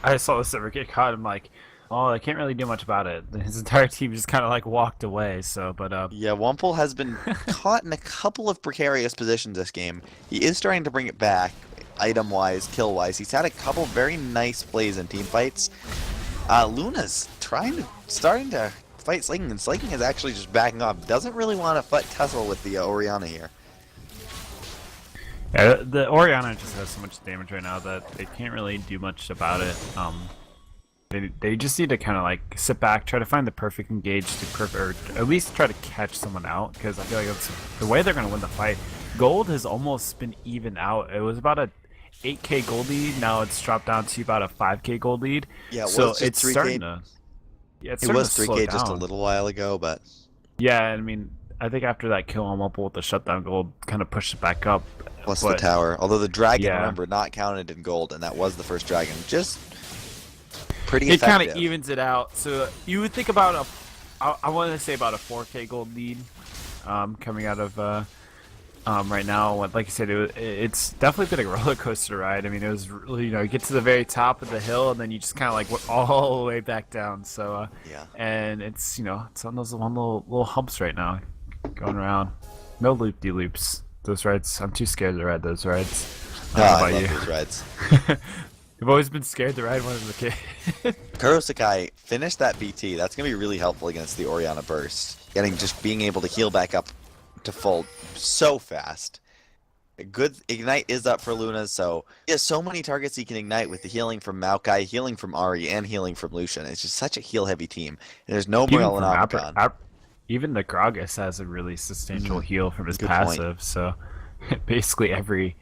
I saw the Sivir get caught. I'm like, oh, I can't really do much about it. His entire team just kind of walked away. So, but yeah, Wumple has been caught in a couple of precarious positions this game. He is starting to bring it back, item-wise, kill-wise. He's had a couple very nice plays in team fights. Luna's starting to fight Slaking, and Slaking is actually just backing off. Doesn't really want to tussle with the Orianna here. Yeah, the Orianna just has so much damage right now that they can't really do much about it. They just need to kind of sit back, try to find the perfect engage or at least try to catch someone out, because I feel like that's the way they're going to win the fight. Gold has almost been even out. It was about a 8k gold lead. Now it's dropped down to about a 5k gold lead. Yeah, so it's it's 3K. starting to. Yeah, it was 3k just a little while ago, but yeah, I mean, I think after that kill on Wumple with the shutdown gold, kind of pushed it back up. Plus the tower. Although the dragon, remember, not counted in gold, and that was the first dragon. Just pretty effective. It kind of evens it out. So you would think about I want to say about a 4k gold lead coming out of right now. Like you said, it's definitely been a roller coaster ride. I mean, it was really, you get to the very top of the hill, and then you just kind of went all the way back down. So yeah, and it's it's on those one little humps right now, going around. No loop-de-loops. Those rides, I'm too scared to ride those rides. I love those rides. I've always been scared to ride one as a kid. Kurosakai, finish that BT. That's going to be really helpful against the Orianna burst. Being able to heal back up to full so fast. A good ignite is up for Luna, so he has so many targets he can ignite with the healing from Maokai, healing from Ari, and healing from Lucian. It's just such a heal-heavy team. And there's no Even Morel from and Omicron. even the Gragas has a really substantial heal from his Good passive. point. So basically every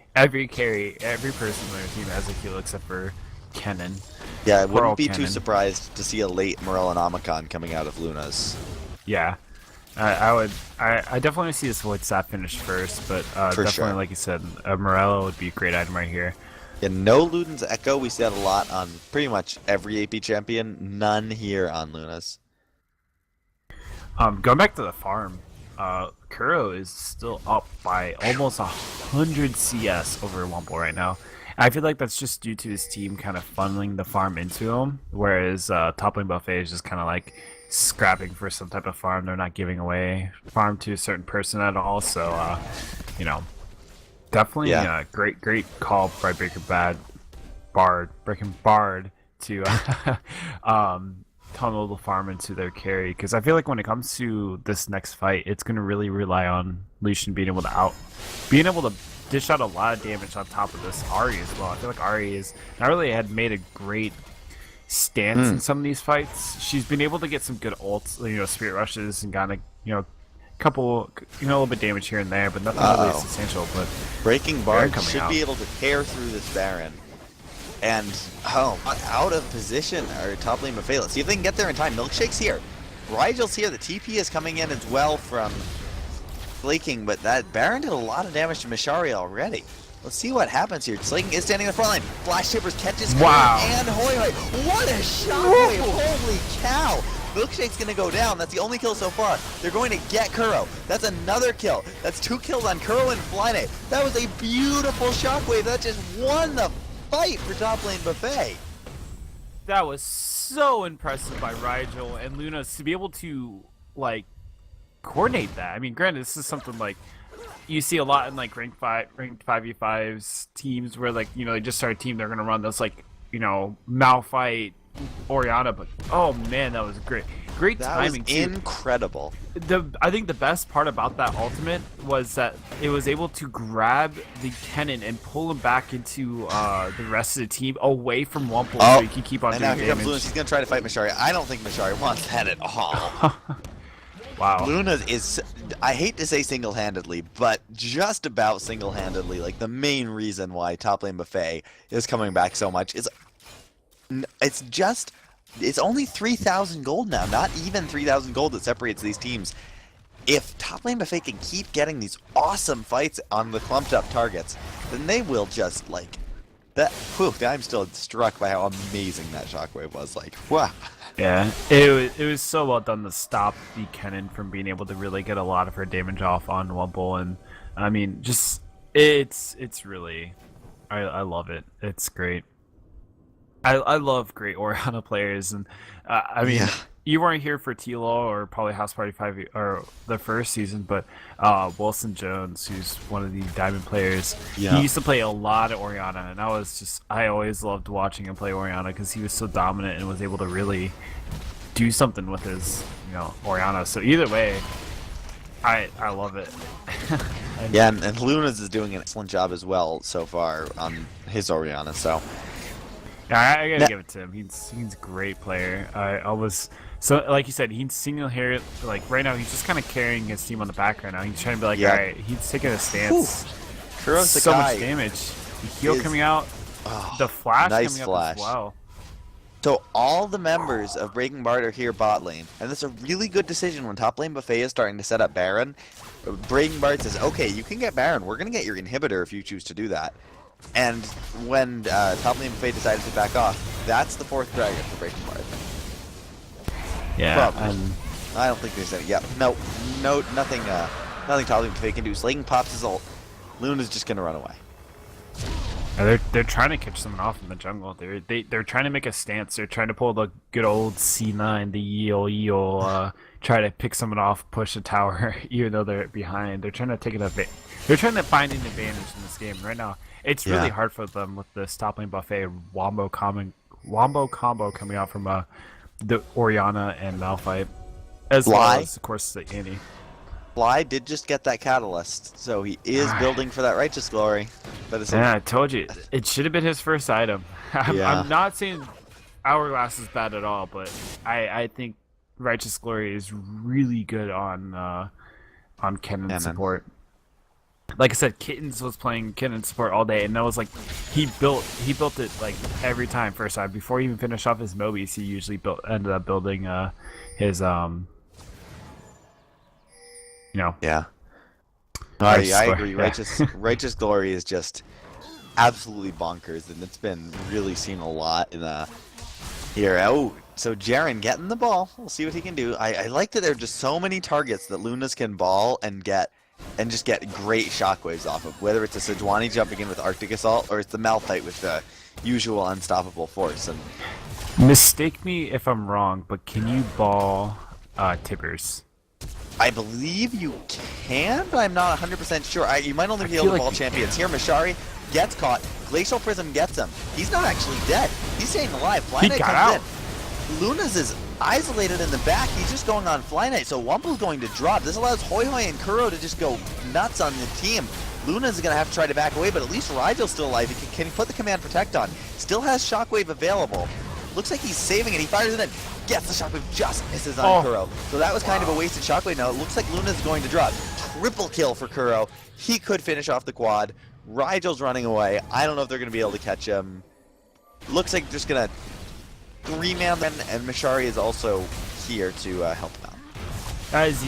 carry, every person on their team has a heal except for Kennen. Yeah, I Poor wouldn't old be too Kennen. surprised to see a late Morel and Omicron coming out of Luna's. Yeah. I definitely want to see this Void Staff finish first, but For definitely, sure. like you said, a Morello would be a great item right here. Yeah, no Luden's Echo. We see that a lot on pretty much every AP champion. None here on Luna's. Going back to the farm, Kuro is still up by almost 100 CS over Wumple right now. I feel like that's just due to his team kind of funneling the farm into him, whereas top lane Buffet is just kind of like scrapping for some type of farm. They're not giving away farm to a certain person at all, so you know, definitely Yeah. great call by Breaking Bard to tunnel the farm into their carry, because I feel like when it comes to this next fight, it's going to really rely on Lucian being able to dish out a lot of damage on top of this Ari as well. I feel like Ari is not really had made a great stance in some of these fights. She's been able to get some good ults, spirit rushes, and gotten couple, a little bit damage here and there, but nothing really substantial. But Breaking Baron Bard coming should out. be able to tear through this Baron. And, out of position, or top lane Buffet. Let's see if they can get there in time. Milkshake's here. Rigel's here. The TP is coming in as well from Slaking, but that Baron did a lot of damage to Mishari already. Let's see what happens here. Slaking is standing in the front line. Flash Shippers catches Wow. and Hoi Hoi. What a shockwave! Holy cow! Milkshake's gonna go down. That's the only kill so far. They're going to get Kuro. That's another kill. That's 2 kills on Kuro and Flyne. That was a beautiful shockwave. That just won the fight for top lane Buffet. that was so impressive by Rigel and Luna to be able to coordinate that. I mean, granted, this is something you see a lot in ranked 5v5s teams where they just start a team, they're gonna run this Malphite Orianna, but oh man, that was great That timing was too. incredible. I think the best part about that ultimate was that it was able to grab the Kennen and pull him back into the rest of the team away from Wumple, so he can keep on And doing now here comes Luna. damage. She's gonna try to fight Mishari. I don't think Mishari wants that at all. Wow. Luna is, I hate to say single-handedly, but just about single-handedly, the main reason why top lane Buffet is coming back so much is, it's only 3,000 gold now, not even 3,000 gold that separates these teams. If top lane Buffet can keep getting these awesome fights on the clumped up targets, then they will just that. Whew, I'm still struck by how amazing that shockwave was. Wow. Yeah, it was so well done to stop the Kennen from being able to really get a lot of her damage off on Wumple, and I mean, just it's really, I love it. It's great. I love great Orianna players, and I mean, Yeah. you weren't here for Tilo or probably House Party 5 or the first season, but Wilson Jones, who's one of the Diamond players, Yeah. he used to play a lot of Orianna, and I always loved watching him play Orianna because he was so dominant and was able to really do something with his Orianna. So either way, I love it. Yeah, and Luna's is doing an excellent job as well so far on his Orianna. So Yeah, I gotta Now- give it to him. He's a great player. I was so like you said, he's single here. Right now, he's just kind of carrying his team on the back right now. He's trying to be Yeah. all right. He's taking a stance. Kuro's So Sakai. much damage. The heal is- coming out. Oh, The flash nice coming flash. up as well. So all the members of Breaking Bard are here bot lane, and that's a really good decision when top lane Buffet is starting to set up Baron. Breaking Bard says, okay, you can get Baron, we're going to get your inhibitor if you choose to do that. And when top lane Buffet decided to back off, that's the 4th dragon for Breaking Bard. Yeah, Probably. and I don't think there's any, nothing top lane Buffet can do. Slaking pops his ult, Luna's just going to run away. they're trying to catch someone off in the jungle. They're trying to make a stance. They're trying to pull the good old C9, the Yeo, try to pick someone off, push a tower, even though they're behind. They're trying to take it They're trying to find an advantage in this game right now. It's really Yeah. hard for them with this top lane Buffet wombo combo coming out from the Orianna and Malphite, as well Lie. as of course the Annie. Fly did just get that catalyst, so he is building for that righteous glory. But it's Yeah, I told you it should have been his first item. Yeah. I'm not saying Hourglass is bad at all, but I think Righteous Glory is really good on Kennen support. Like I said, Kittens was playing Kennen support all day, and that was like he built it like every time first time before he even finished off his Mobies. He usually ended up building his Yeah. No, I agree. Righteous Glory is just absolutely bonkers, and it's been really seen a lot in here. Oh, so Jaren getting the ball. We'll see what he can do. I like that there are just so many targets that Lunas can ball and just get great shockwaves off of. Whether it's a Sejuani jumping in with Arctic Assault or it's the Malphite with the usual unstoppable force. And mistake me if I'm wrong, but can you ball Tibbers? I believe you can, but I'm not 100% sure. You might only be able to ball champions. Here, Mashari gets caught. Glacial Prism gets him. He's not actually dead. He's staying alive. Fly Knight comes in. Lunas is isolated in the back. He's just going on Fly Knight, so Wumple's going to drop. This allows Hoi Hoi and Kuro to just go nuts on the team. Luna's going to have to try to back away, but at least Rigel's still alive. Can he put the Command Protect on? Still has Shockwave available. Looks like he's saving it. He fires it in. Gets the Shockwave, just misses on Kuro. So that was kind of a wasted Shockwave. Now it looks like Luna's going to drop. Triple kill for Kuro. He could finish off the quad. Rigel's running away. I don't know if they're going to be able to catch him. Looks like just going to 3-man them, and Mashari is also here to help them out. That is the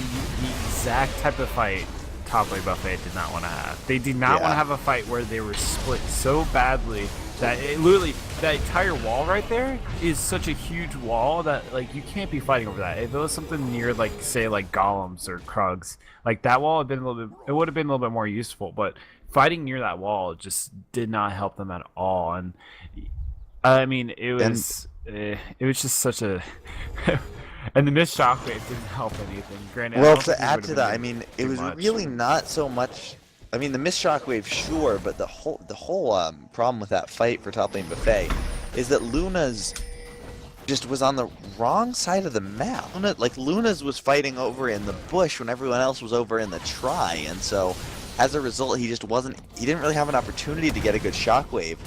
exact type of fight Top Lane Buffet did not want to have. They did not want to have a fight where they were split so badly that it literally, that entire wall right there is such a huge wall that like you can't be fighting over that. If it was something near like say like Golems or Krugs, like that wall would have been it would have been a little bit more useful, but fighting near that wall just did not help them at all. And I mean it was just such a and the missed shockwave didn't help anything. Granted, well, to add to that, I mean, it was really not so much. I mean, the missed shockwave, sure, but the whole problem with that fight for top lane Buffet is that Luna's just was on the wrong side of the map. Luna's was fighting over in the bush when everyone else was over in the try, and so as a result, he didn't really have an opportunity to get a good shockwave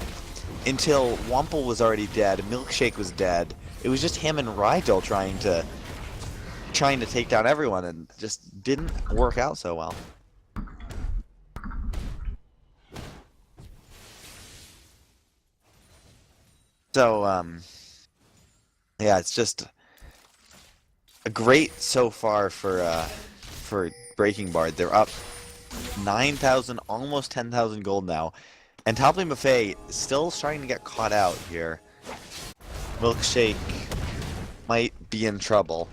until Wumple was already dead, Milkshake was dead. It was just him and Rigel trying to take down everyone, and just didn't work out so well. So yeah, it's just a great so far for Breaking Bard. They're up 9,000, almost 10,000 gold now, and Top Lane Buffet is still starting to get caught out here. Milkshake might be in trouble,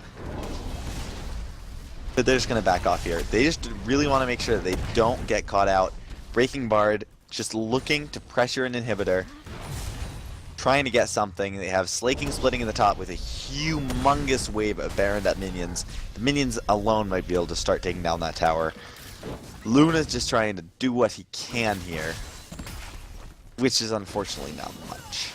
but they're just going to back off here. They just really want to make sure that they don't get caught out. Breaking Bard just looking to pressure an inhibitor, trying to get something. They have Slaking splitting in the top with a humongous wave of Baronet minions. The minions alone might be able to start taking down that tower. Luna's just trying to do what he can here, which is unfortunately not much.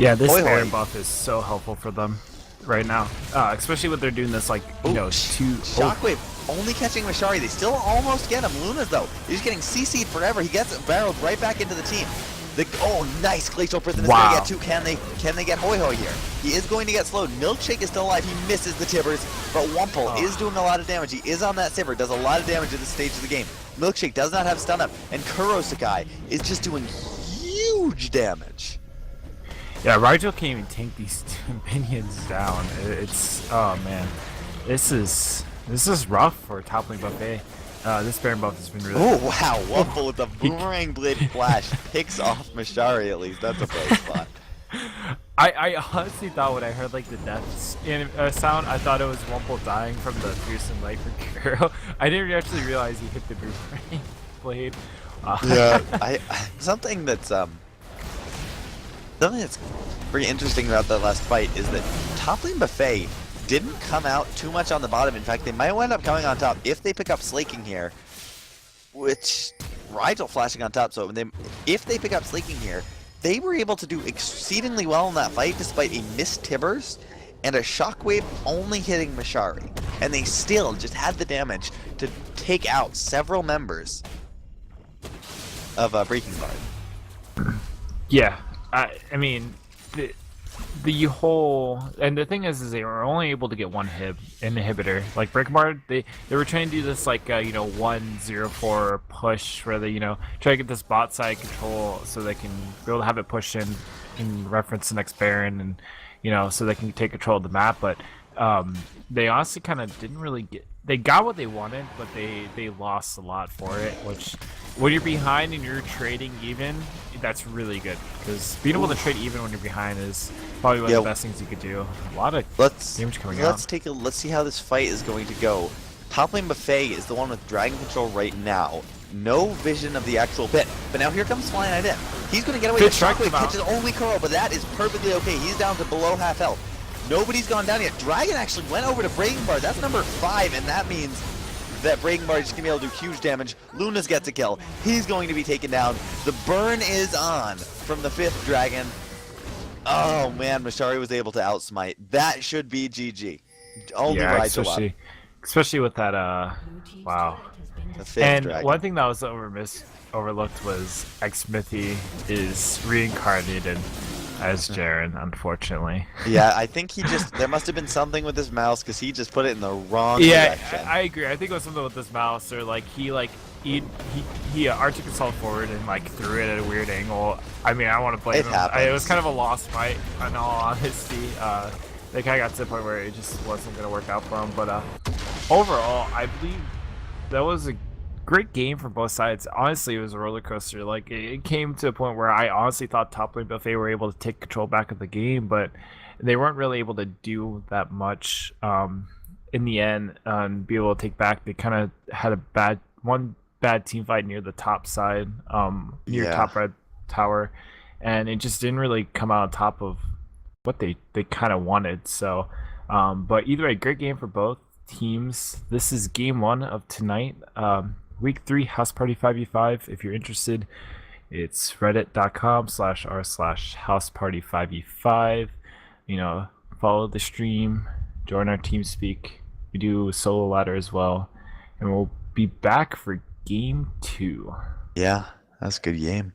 Yeah, this Baron buff is so helpful for them right now, especially what they're doing this like Shockwave only catching Mashari. They still almost get him. Luna's though, he's getting CC'd forever. He gets barreled right back into the team. Nice Glacial Prism is going to get two. Can they get Hoi Hoi here? He is going to get slowed. Milkshake is still alive. He misses the Tibbers, but Wumple is doing a lot of damage. He is on that Sivir, does a lot of damage at this stage of the game. Milkshake does not have stun up, and Kuro Sakai is just doing huge damage. Yeah, Rigel can't even tank these two minions down. It's oh man, this is rough for Top Lane Buffet. This Baron buff has been really. Oh wow, Wumple with the boomerang blade flash picks off Mashari. At least that's a bright spot. I honestly thought when I heard like the death sound, I thought it was Wumple dying from the fearsome light for Kuro. I didn't actually realize he hit the boomerang blade. Yeah, something that's pretty interesting about that last fight is that Top Lane Buffet didn't come out too much on the bottom. In fact, they might wind up coming on top if they pick up Slaking here, which Rigel flashing on top. So if they pick up Slaking here, they were able to do exceedingly well in that fight despite a missed Tibbers and a Shockwave only hitting Mashari. and they still just had the damage to take out several members of Breaking Bard. Yeah, I mean, the whole, and the thing is they were only able to get one inhibitor. Like Breaking Bard, they were trying to do this like 1-0-4 push where they try to get this bot side control so they can be able to have it push in reference to next Baron, and so they can take control of the map. But they honestly kind of didn't really get. They got what they wanted, but they lost a lot for it. Which, when you're behind and you're trading even, that's really good, because being able to trade even when you're behind is probably one of the best things you could do. A lot of damage coming out. Let's see how this fight is going to go. Top lane Buffet is the one with Dragon Control right now. No vision of the actual pit. But now here comes Flying Knight in. He's going to get away with Shockwave, catches only Kuro, but that is perfectly okay. He's down to below half health. Nobody's gone down yet. Dragon actually went over to Breaking Bard. That's number 5, and that means that Breaking Bard is going to be able to do huge damage. Lunas gets a kill. He's going to be taken down. The burn is on from the 5th Dragon. Oh man, Mashari was able to outsmite. That should be GG. Only right to love. Especially with that, wow. The 5th and Dragon. One thing that was overlooked was Xmithy is reincarnated as Jaren, unfortunately. Yeah, I think there must have been something with his mouse, because he just put it in the wrong direction. I agree. I think it was something with his mouse, or he R2 consoled forward and threw it at a weird angle. I mean, I don't want to blame him. It was kind of a lost fight, in all honesty. They kind of got to the point where it just wasn't going to work out for him. But overall, I believe that was a great game for both sides. Honestly, it was a roller coaster. It came to a point where I honestly thought top lane Buffet were able to take control back of the game, but they weren't really able to do that much in the end and be able to take back. They kind of had one bad team fight near the top side, near top red tower, and it just didn't really come out on top of what they kind of wanted. So, but either way, great game for both teams. This is game 1 of tonight. Week 3 House Party 5v5. If you're interested, it's reddit.com/r/houseparty5v5. Follow the stream, join our TeamSpeak. We do a solo ladder as well, and we'll be back for game 2. Yeah, that's a good game.